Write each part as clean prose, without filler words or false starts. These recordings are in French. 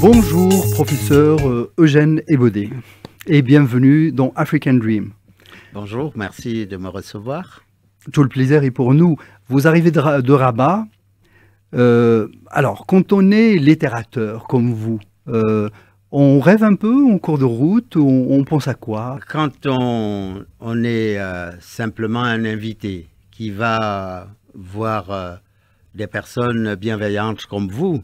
Bonjour, professeur Eugène Ebaudet, et bienvenue dans African Dream. Bonjour, merci de me recevoir. Tout le plaisir est pour nous. Vous arrivez de Rabat. Alors, quand on est littérateur comme vous, on rêve un peu en cours de route, on pense à quoi? Quand on est simplement un invité qui va voir des personnes bienveillantes comme vous,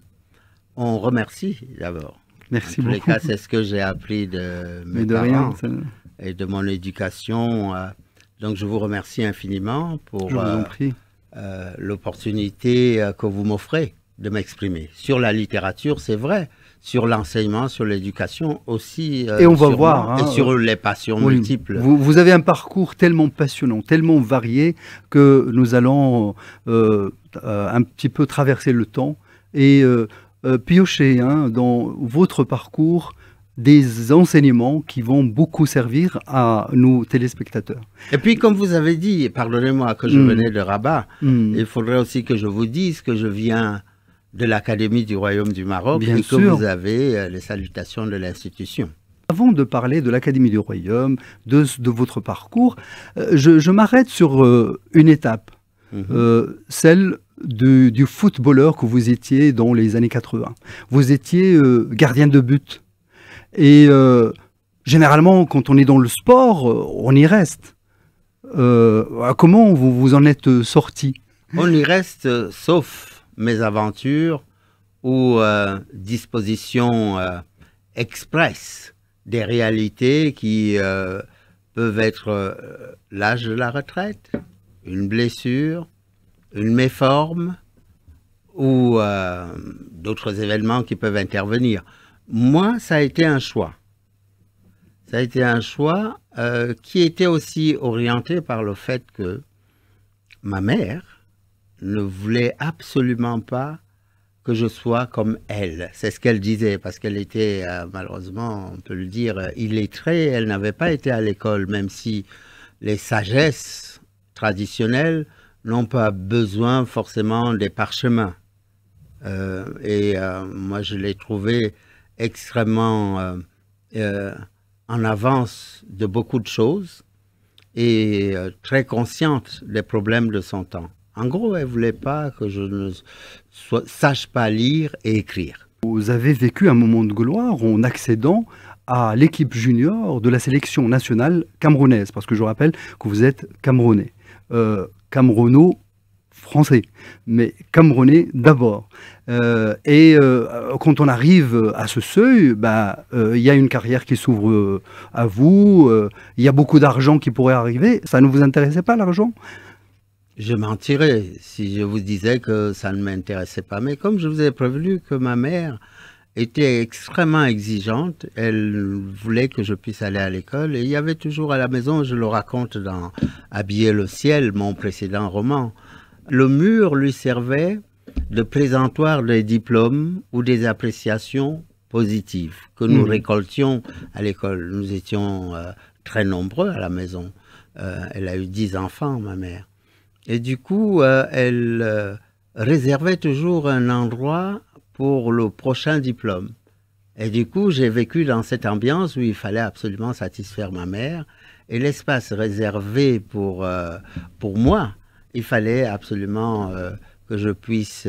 on remercie d'abord. Merci beaucoup. En tous les cas, c'est ce que j'ai appris de mes parents et de mon éducation. Donc, je vous remercie infiniment pour l'opportunité que vous m'offrez de m'exprimer. Sur la littérature, c'est vrai. Sur l'enseignement, sur l'éducation aussi. Et on va voir. Et sur les passions multiples. Vous avez un parcours tellement passionnant, tellement varié, que nous allons un petit peu traverser le temps et piocher dans votre parcours des enseignements qui vont beaucoup servir à nos téléspectateurs. Et puis, comme vous avez dit, pardonnez-moi que je venais de Rabat, il faudrait aussi que je vous dise que je viens de l'Académie du Royaume du Maroc et que vous avez les salutations de l'institution. Avant de parler de l'Académie du Royaume, de votre parcours, je m'arrête sur une étape, celle du footballeur que vous étiez dans les années 80. Vous étiez gardien de but. Et généralement, quand on est dans le sport, on y reste. Comment vous en êtes sorti? On y reste, sauf mes aventures ou dispositions express des réalités qui peuvent être l'âge de la retraite, une blessure, une méforme ou d'autres événements qui peuvent intervenir. Moi, ça a été un choix. Ça a été un choix qui était aussi orienté par le fait que ma mère ne voulait absolument pas que je sois comme elle. C'est ce qu'elle disait, parce qu'elle était, malheureusement, on peut le dire, illettrée. Elle n'avait pas été à l'école, même si les sagesses traditionnelles n'ont pas besoin forcément des parchemins. Moi, je l'ai trouvée extrêmement en avance de beaucoup de choses et très consciente des problèmes de son temps. En gros, elle ne voulait pas que je ne sache pas lire et écrire. Vous avez vécu un moment de gloire en accédant à l'équipe junior de la sélection nationale camerounaise, parce que je rappelle que vous êtes camerounais, camerouno-français, mais camerounais d'abord. Quand on arrive à ce seuil, il y a une carrière qui s'ouvre à vous, il y a beaucoup d'argent qui pourrait arriver. Ça ne vous intéressait pas, l'argent ? Je mentirais si je vous disais que ça ne m'intéressait pas. Mais comme je vous ai prévenu que ma mère était extrêmement exigeante, elle voulait que je puisse aller à l'école. Et il y avait toujours à la maison, je le raconte dans Habiller le ciel, mon précédent roman, le mur lui servait de présentoir des diplômes ou des appréciations positives que nous récoltions à l'école. Nous étions très nombreux à la maison. Elle a eu 10 enfants, ma mère. Et du coup, elle réservait toujours un endroit pour le prochain diplôme. Et du coup, j'ai vécu dans cette ambiance où il fallait absolument satisfaire ma mère. Et l'espace réservé pour moi, il fallait absolument que je puisse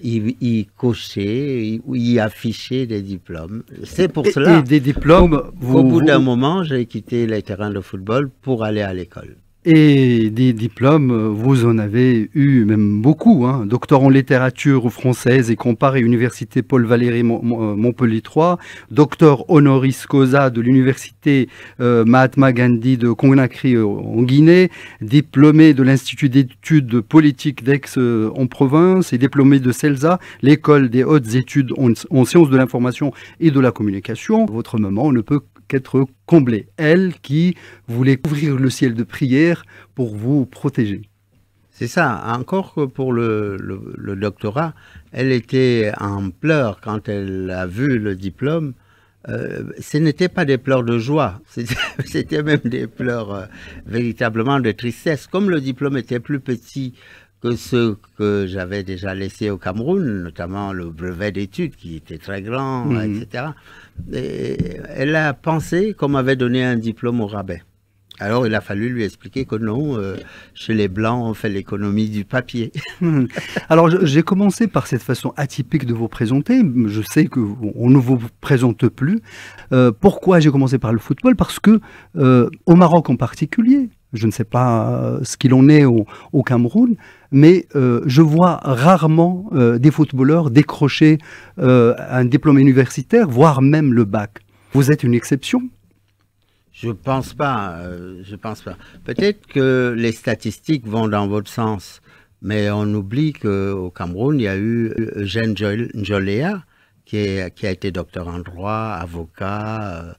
y cocher, y afficher des diplômes. C'est pour cela et des diplômes, qu'au bout d'un moment, j'ai quitté les terrains de football pour aller à l'école. Et des diplômes, vous en avez eu même beaucoup, docteur en littérature française et comparée, Université Paul Valéry Montpellier 3, docteur honoris causa de l'Université Mahatma Gandhi de Conakry en Guinée, diplômé de l'Institut d'études politiques d'Aix en province et diplômé de CELSA, l'école des hautes études en sciences de l'information et de la communication. Votre maman ne peut qu'être comblée, elle qui voulait couvrir le ciel de prière pour vous protéger. C'est ça, encore que pour le doctorat, elle était en pleurs quand elle a vu le diplôme. Ce n'étaient pas des pleurs de joie, c'était même des pleurs véritablement de tristesse. Comme le diplôme était plus petit que ceux que j'avais déjà laissés au Cameroun, notamment le brevet d'études qui était très grand, etc. Et elle a pensé qu'on m'avait donné un diplôme au rabais. Alors il a fallu lui expliquer que non, chez les Blancs, on fait l'économie du papier. Alors j'ai commencé par cette façon atypique de vous présenter. Je sais qu'on ne vous présente plus. Pourquoi j'ai commencé par le football? Parce que au Maroc en particulier, je ne sais pas ce qu'il en est au Cameroun, mais je vois rarement des footballeurs décrocher un diplôme universitaire, voire même le bac. Vous êtes une exception? Je pense pas. Peut-être que les statistiques vont dans votre sens, mais on oublie qu'au Cameroun, il y a eu Eugène Njolea, qui a été docteur en droit, avocat,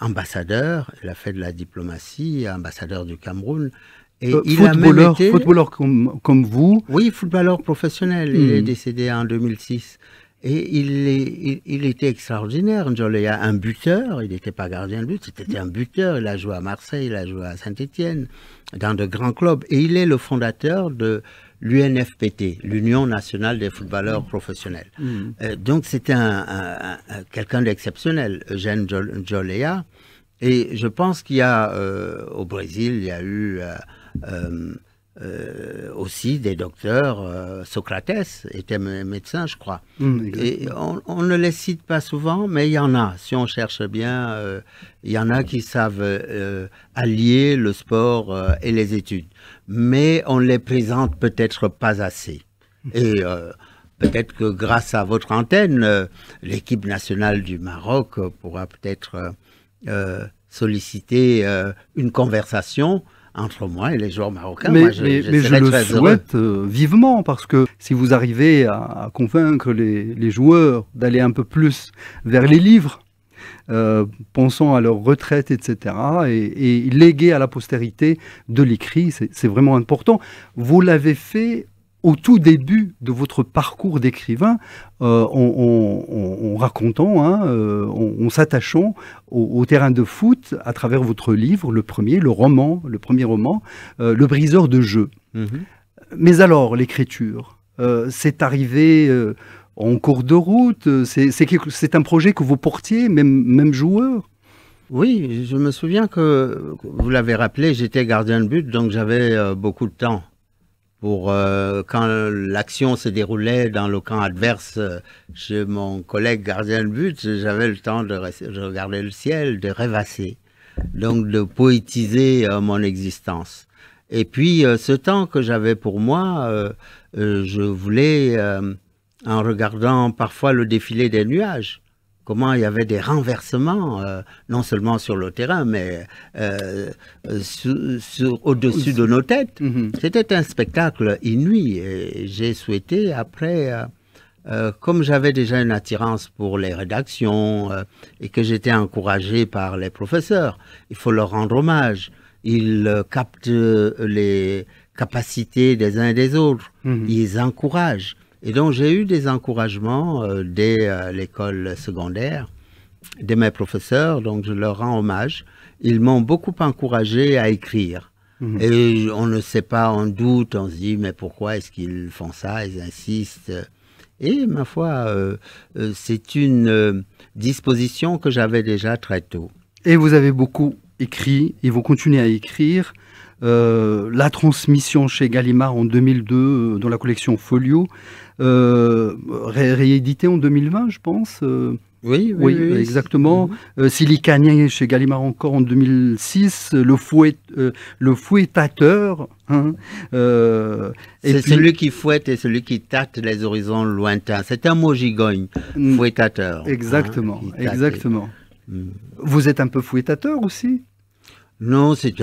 ambassadeur. Il a fait de la diplomatie, ambassadeur du Cameroun. Et il a même été... footballeur comme vous? Oui, footballeur professionnel. Il est décédé en 2006. Et il était extraordinaire, Njolea, un buteur, il n'était pas gardien de but, c'était un buteur, il a joué à Marseille, il a joué à Saint-Étienne, dans de grands clubs. Et il est le fondateur de l'UNFPT, l'Union nationale des footballeurs professionnels. Donc c'était quelqu'un d'exceptionnel, Eugène Njolea. Et je pense qu'il y a, au Brésil, il y a eu... aussi des docteurs, Socrates était médecin, je crois. Et on ne les cite pas souvent, mais il y en a. Si on cherche bien, il y en a qui savent allier le sport et les études. Mais on ne les présente peut-être pas assez. Et peut-être que grâce à votre antenne, l'équipe nationale du Maroc pourra peut-être solliciter une conversation entre moi et les joueurs marocains. Mais je le souhaite vivement, parce que si vous arrivez à convaincre les joueurs d'aller un peu plus vers les livres, pensant à leur retraite, etc., et léguer à la postérité de l'écrit, c'est vraiment important. Vous l'avez fait au tout début de votre parcours d'écrivain, en racontant, en s'attachant au terrain de foot à travers votre livre, le premier roman, Le briseur de jeux. Mais alors, l'écriture, c'est arrivé en cours de route, c'est un projet que vous portiez, même joueur? Oui, je me souviens que, vous l'avez rappelé, j'étais gardien de but, donc j'avais beaucoup de temps. Quand l'action se déroulait dans le camp adverse chez mon collègue gardien de but, j'avais le temps de regarder le ciel, de rêvasser, donc de poétiser mon existence. Et puis ce temps que j'avais pour moi, je voulais, en regardant parfois le défilé des nuages, comment il y avait des renversements, non seulement sur le terrain, mais au-dessus de nos têtes. C'était un spectacle inouï. Et j'ai souhaité, après, comme j'avais déjà une attirance pour les rédactions et que j'étais encouragé par les professeurs, il faut leur rendre hommage. Ils captent les capacités des uns et des autres. Ils encouragent. Et donc, j'ai eu des encouragements dès l'école secondaire, de mes professeurs, donc je leur rends hommage. Ils m'ont beaucoup encouragé à écrire. Et on ne sait pas, on doute, on se dit, mais pourquoi est-ce qu'ils font ça? Ils insistent. Et ma foi, c'est une disposition que j'avais déjà très tôt. Et vous avez beaucoup écrit, et vous continuez à écrire. La transmission chez Gallimard en 2002 dans la collection Folio, réédité en 2020, je pense. Oui, exactement. Silicania chez Gallimard encore en 2006. Le fouettateur. C'est celui qui fouette et celui qui tâte les horizons lointains. C'est un mot gigogne, fouettateur. Exactement, exactement. Vous êtes un peu fouettateur aussi? Non, c'est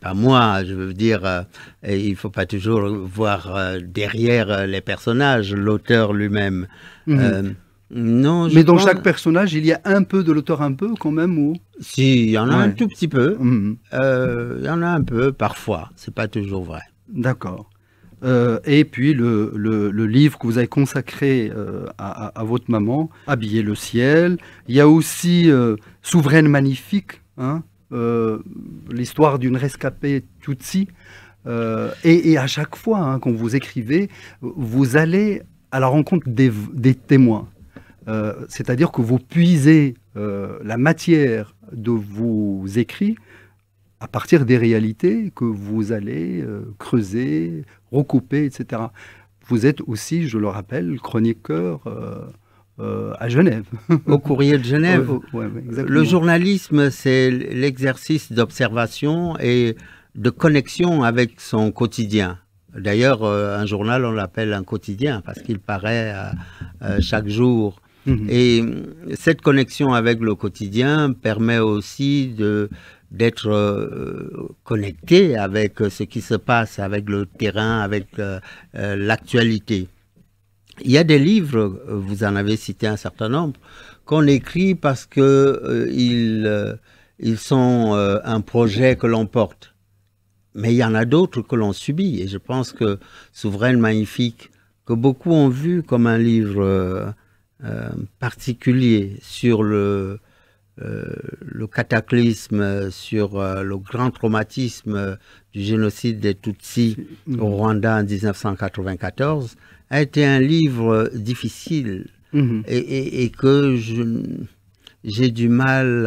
pas moi. Je veux dire, il faut pas toujours voir derrière les personnages l'auteur lui-même. Non. Mais dans chaque personnage, il y a un peu de l'auteur, un peu quand même, ou? Si, il y en a un tout petit peu. Il y en a un peu parfois. C'est pas toujours vrai. D'accord. Et puis le livre que vous avez consacré à votre maman, Habiller le ciel. Il y a aussi Souveraine magnifique, l'histoire d'une rescapée Tutsi Et à chaque fois, hein, quand vous écrivez, vous allez à la rencontre des témoins. C'est-à-dire que vous puisez la matière de vos écrits à partir des réalités que vous allez creuser, recouper, etc. Vous êtes aussi, je le rappelle, chroniqueur à Genève. Au Courrier de Genève. Ouais, le journalisme, c'est l'exercice d'observation et de connexion avec son quotidien. D'ailleurs, un journal, on l'appelle un quotidien parce qu'il paraît chaque jour. Et cette connexion avec le quotidien permet aussi d'être connecté avec ce qui se passe, avec le terrain, avec l'actualité. Il y a des livres, vous en avez cité un certain nombre, qu'on écrit parce que ils sont un projet que l'on porte. Mais il y en a d'autres que l'on subit. Et je pense que Souveraine Magnifique, que beaucoup ont vu comme un livre particulier sur le cataclysme, sur le grand traumatisme du génocide des Tutsis au Rwanda en 1994, a été un livre difficile et que j'ai du mal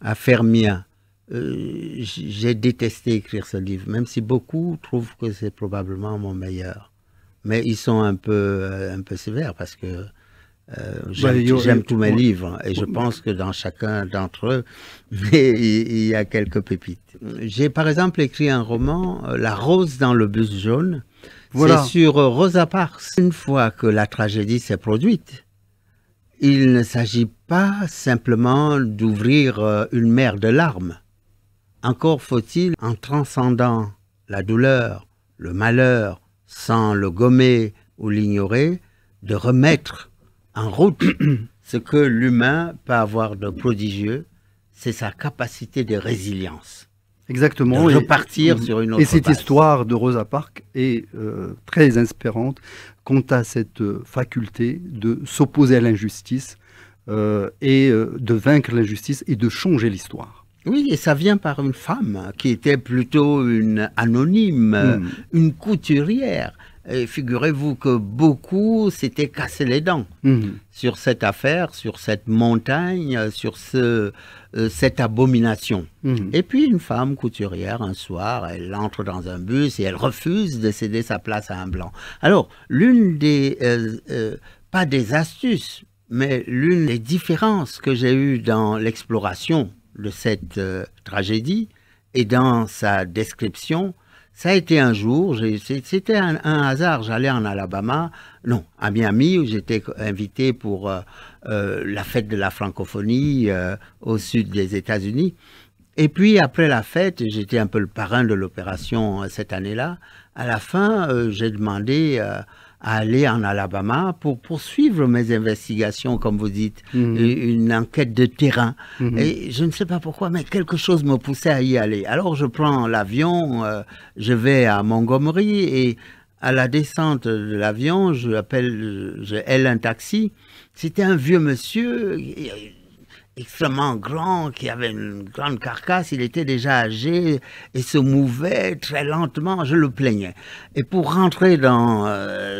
à faire mien. J'ai détesté écrire ce livre, même si beaucoup trouvent que c'est probablement mon meilleur. Mais ils sont un peu sévères parce que j'aime tous mes livres et je pense que dans chacun d'entre eux, il y a quelques pépites. J'ai par exemple écrit un roman, La rose dans le bus jaune. Voilà. C'est sur Rosa Parks. Une fois que la tragédie s'est produite, il ne s'agit pas simplement d'ouvrir une mer de larmes. Encore faut-il, en transcendant la douleur, le malheur, sans le gommer ou l'ignorer, de remettre en route ce que l'humain peut avoir de prodigieux, c'est sa capacité de résilience. Exactement. De repartir sur une autre base. Et cette histoire de Rosa Parks est très inspirante quant à cette faculté de s'opposer à l'injustice et de vaincre l'injustice et de changer l'histoire. Oui, et ça vient par une femme qui était plutôt une anonyme, une couturière. Et figurez-vous que beaucoup s'étaient cassé les dents sur cette affaire, sur cette montagne, sur cette abomination. Et puis une femme couturière, un soir, elle entre dans un bus et elle refuse de céder sa place à un blanc. Alors, l'une des, pas des astuces, mais l'une des différences que j'ai eues dans l'exploration de cette tragédie et dans sa description, ça a été un jour, c'était un hasard, j'allais en Alabama, non, à Miami, où j'étais invité pour la fête de la francophonie au sud des États-Unis. Et puis après la fête, j'étais un peu le parrain de l'opération cette année-là. À la fin, j'ai demandé à aller en Alabama pour poursuivre mes investigations, comme vous dites, une enquête de terrain. Et je ne sais pas pourquoi, mais quelque chose me poussait à y aller. Alors je prends l'avion, je vais à Montgomery et à la descente de l'avion, je haile un taxi. C'était un vieux monsieur extrêmement grand, qui avait une grande carcasse, il était déjà âgé et se mouvait très lentement, je le plaignais. Et pour rentrer dans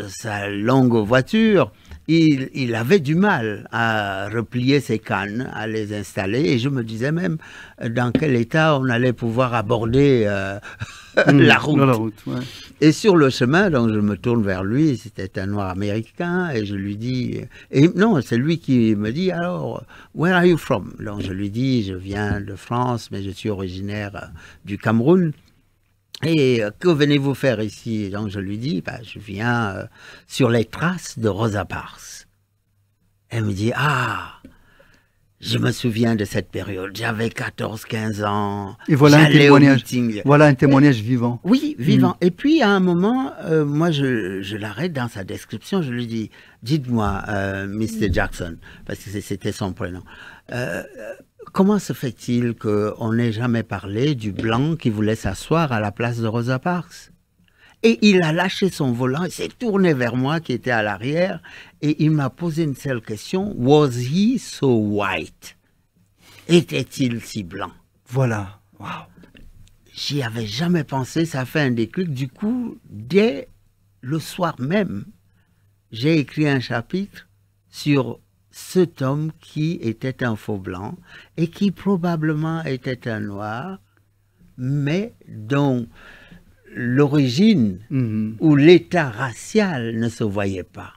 sa longue voiture, il avait du mal à replier ses cannes, à les installer, et je me disais même dans quel état on allait pouvoir aborder la route. Ouais. Et sur le chemin, donc je me tourne vers lui, c'était un noir américain, et je lui dis, et non, c'est lui qui me dit, alors, where are you from? Donc je lui dis, je viens de France, mais je suis originaire du Cameroun. Et que venez-vous faire ici? Donc je lui dis, bah, je viens sur les traces de Rosa Parks. Elle me dit, ah, je me souviens de cette période, j'avais 14-15 ans. Et voilà un témoignage vivant. Oui, vivant. Et puis à un moment, moi je l'arrête dans sa description, je lui dis, dites-moi, Mr. Jackson, parce que c'était son prénom, comment se fait-il qu'on n'ait jamais parlé du blanc qui voulait s'asseoir à la place de Rosa Parks? Et il a lâché son volant, il s'est tourné vers moi qui était à l'arrière et il m'a posé une seule question. Was he so white? Était-il si blanc? Voilà. Wow. j'y avais jamais pensé, ça fait un déclic. Du coup, dès le soir même, j'ai écrit un chapitre sur cet homme qui était un faux blanc et qui probablement était un noir, mais dont l'origine ou l'état racial ne se voyait pas.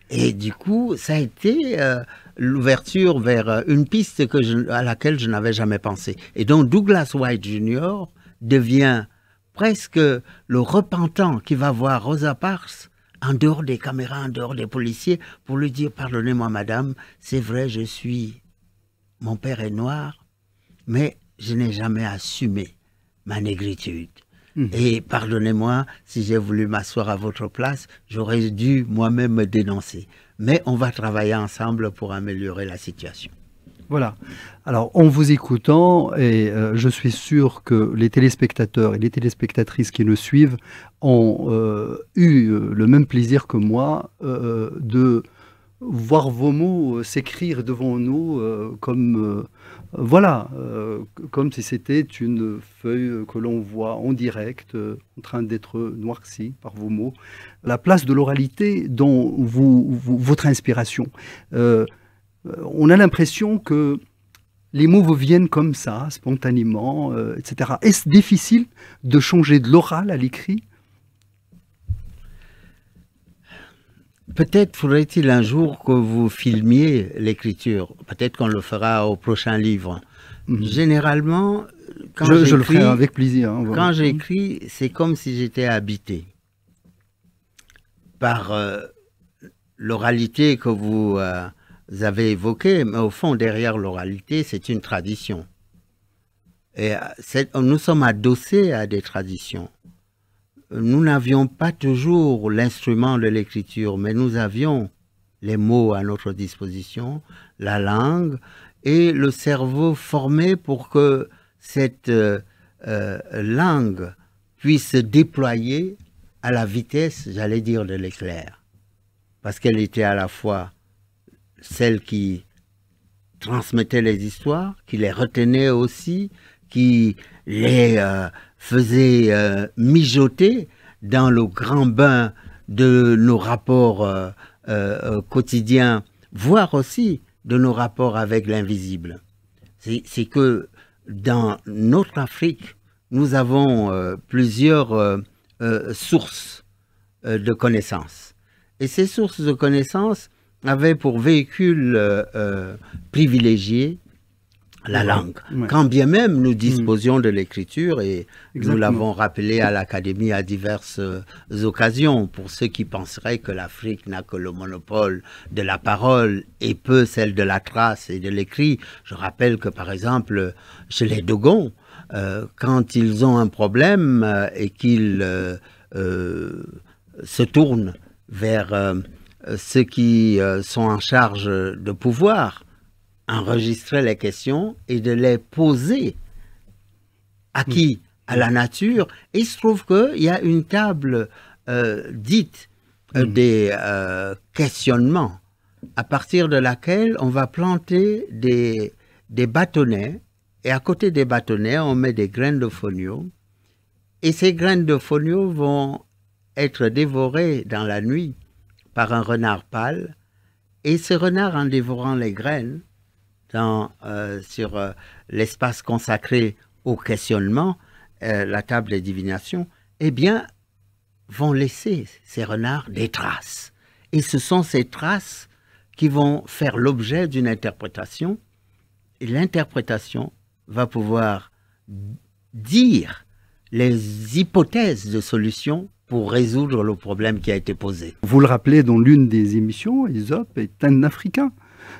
Et du coup, ça a été l'ouverture vers une piste à laquelle je n'avais jamais pensé. Et donc Douglas White Jr. devient presque le repentant qui va voir Rosa Parks en dehors des caméras, en dehors des policiers, pour lui dire « Pardonnez-moi, madame, c'est vrai, mon père est noir, mais je n'ai jamais assumé ma négritude. Et pardonnez-moi, si j'ai voulu m'asseoir à votre place, j'aurais dû moi-même me dénoncer. Mais on va travailler ensemble pour améliorer la situation. » Voilà. Alors, en vous écoutant, et je suis sûr que les téléspectateurs et les téléspectatrices qui nous suivent ont eu le même plaisir que moi de voir vos mots s'écrire devant nous comme si c'était une feuille que l'on voit en direct, en train d'être noircie par vos mots. La place de l'oralité dans votre inspiration. On a l'impression que les mots vous viennent comme ça, spontanément, etc. Est-ce difficile de changer de l'oral à l'écrit ? Peut-être faudrait-il un jour que vous filmiez l'écriture. Peut-être qu'on le fera au prochain livre. Généralement, quand je le ferai avec plaisir. Hein, voilà. Quand j'écris, c'est comme si j'étais habité par l'oralité que vous avez évoquée. Mais au fond, derrière l'oralité, c'est une tradition. Et nous sommes adossés à des traditions. Nous n'avions pas toujours l'instrument de l'écriture, mais nous avions les mots à notre disposition, la langue et le cerveau formé pour que cette langue puisse se déployer à la vitesse, j'allais dire, de l'éclair. Parce qu'elle était à la fois celle qui transmettait les histoires, qui les retenait aussi, qui les faisait mijoter dans le grand bain de nos rapports quotidiens, voire aussi de nos rapports avec l'invisible. C'est que dans notre Afrique, nous avons plusieurs sources de connaissances. Et ces sources de connaissances avaient pour véhicule privilégié la langue. Ouais. Quand bien même nous disposions de l'écriture, et nous l'avons rappelé à l'Académie à diverses occasions, pour ceux qui penseraient que l'Afrique n'a que le monopole de la parole et peu celle de la trace et de l'écrit. Je rappelle que par exemple, chez les Dogons, quand ils ont un problème et qu'ils se tournent vers ceux qui sont en charge de pouvoir, enregistrer les questions et de les poser à qui? À la nature. Et il se trouve qu'il y a une table dite des questionnements, à partir de laquelle on va planter des bâtonnets, et à côté des bâtonnets, on met des graines de fonio, et ces graines de fonio vont être dévorées dans la nuit par un renard pâle, et ce renard, en dévorant les graines, sur l'espace consacré au questionnement, la table des divinations, eh bien, vont laisser, ces renards, des traces. Et ce sont ces traces qui vont faire l'objet d'une interprétation, et l'interprétation va pouvoir dire les hypothèses de solution pour résoudre le problème qui a été posé. Vous le rappelez dans l'une des émissions, Ésope est un Africain.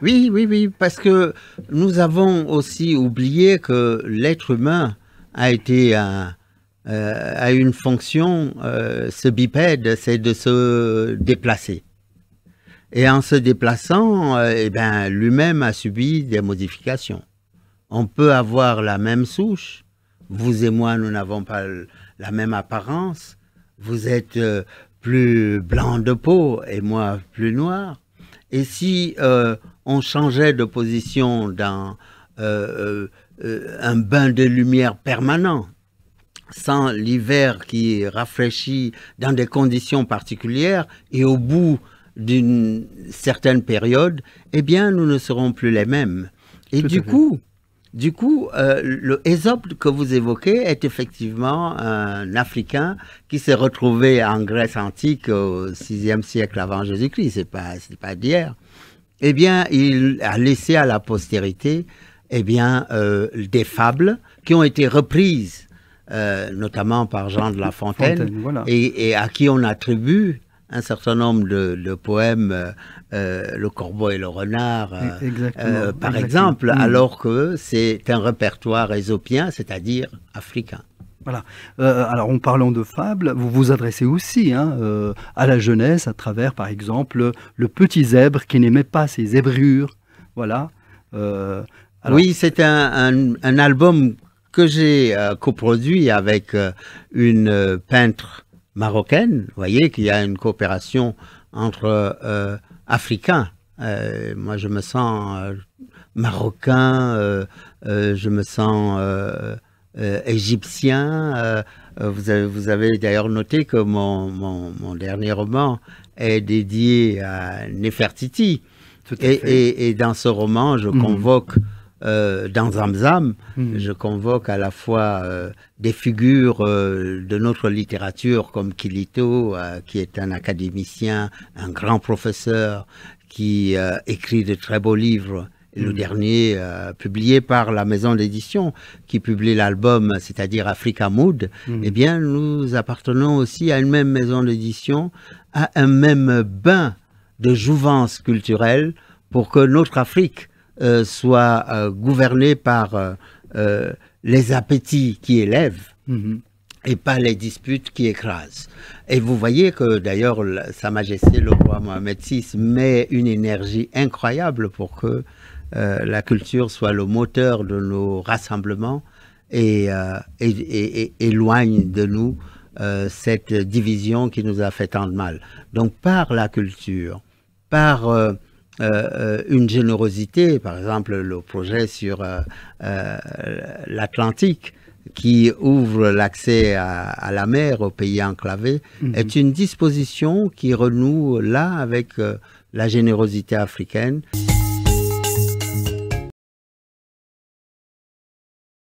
Oui, parce que nous avons aussi oublié que l'être humain a une fonction, ce bipède, c'est de se déplacer. Et en se déplaçant, lui-même a subi des modifications. On peut avoir la même souche, vous et moi, nous n'avons pas la même apparence, vous êtes plus blanc de peau et moi plus noir. Et si on changeait de position dans un bain de lumière permanent, sans l'hiver qui rafraîchit dans des conditions particulières, et au bout d'une certaine période, eh bien, nous ne serons plus les mêmes. Et du coup, le Ésope que vous évoquez est effectivement un Africain qui s'est retrouvé en Grèce antique au VIe siècle avant Jésus-Christ, c'est pas d'hier. Eh bien, il a laissé à la postérité des fables qui ont été reprises, notamment par Jean de La Fontaine, voilà. et à qui on attribue un certain nombre de poèmes, Le Corbeau et le Renard, par exemple, alors que c'est un répertoire ésopien, c'est-à-dire africain. Voilà. Alors, en parlant de fables, vous vous adressez aussi à la jeunesse à travers, par exemple, Le Petit Zèbre qui n'aimait pas ses zébrures. Voilà. Oui, c'est un album que j'ai coproduit avec une peintre marocaine. Vous voyez qu'il y a une coopération entre Africains. Moi, je me sens marocain, je me sons égyptien. Vous avez d'ailleurs noté que mon dernier roman est dédié à Néfertiti. Et dans ce roman, je convoque, dans Zamzam, je convoque à la fois des figures de notre littérature comme Kilito, qui est un académicien, un grand professeur, qui écrit de très beaux livres. Le dernier, publié par la maison d'édition qui publie l'album, c'est-à-dire Africa Mood, eh bien, nous appartenons aussi à une même maison d'édition, à un même bain de jouvence culturelle pour que notre Afrique soit gouvernée par les appétits qui élèvent et pas les disputes qui écrasent. Et vous voyez que d'ailleurs, Sa Majesté le roi Mohamed VI met une énergie incroyable pour que la culture soit le moteur de nos rassemblements et éloigne de nous cette division qui nous a fait tant de mal. Donc par la culture, par une générosité, par exemple le projet sur l'Atlantique qui ouvre l'accès à la mer aux pays enclavés, est une disposition qui renoue là avec la générosité africaine.